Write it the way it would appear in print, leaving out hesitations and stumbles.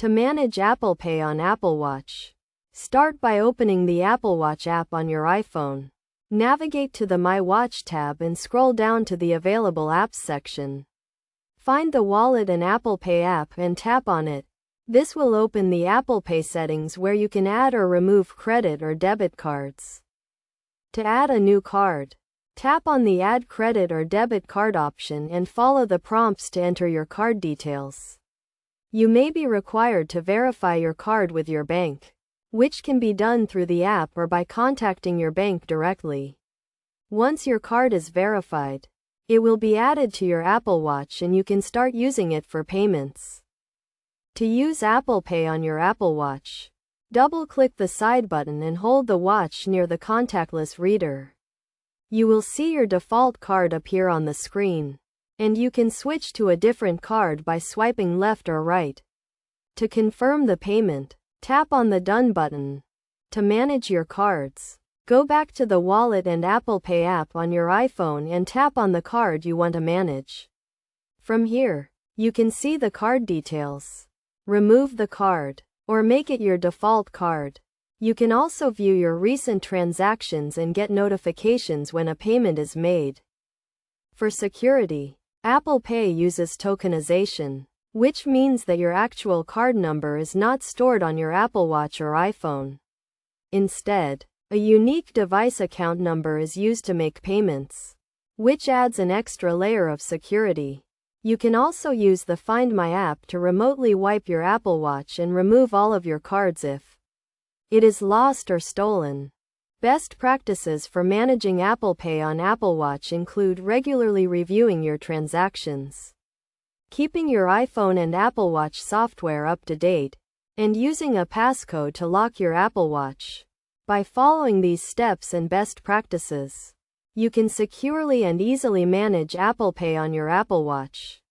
To manage Apple Pay on Apple Watch, start by opening the Apple Watch app on your iPhone. Navigate to the My Watch tab and scroll down to the Available Apps section. Find the Wallet and Apple Pay app and tap on it. This will open the Apple Pay settings where you can add or remove credit or debit cards. To add a new card, tap on the Add Credit or Debit Card option and follow the prompts to enter your card details. You may be required to verify your card with your bank, which can be done through the app or by contacting your bank directly. Once your card is verified, it will be added to your Apple Watch and you can start using it for payments. To use Apple Pay on your Apple Watch, double-click the side button and hold the watch near the contactless reader. You will see your default card appear on the screen, and you can switch to a different card by swiping left or right. To confirm the payment, tap on the Done button. To manage your cards, go back to the Wallet and Apple Pay app on your iPhone and tap on the card you want to manage. From here, you can see the card details, remove the card, or make it your default card. You can also view your recent transactions and get notifications when a payment is made. For security, Apple Pay uses tokenization, which means that your actual card number is not stored on your Apple Watch or iPhone. Instead, a unique device account number is used to make payments, which adds an extra layer of security. You can also use the Find My app to remotely wipe your Apple Watch and remove all of your cards if it is lost or stolen. Best practices for managing Apple Pay on Apple Watch include regularly reviewing your transactions, keeping your iPhone and Apple Watch software up to date, and using a passcode to lock your Apple Watch. By following these steps and best practices, you can securely and easily manage Apple Pay on your Apple Watch.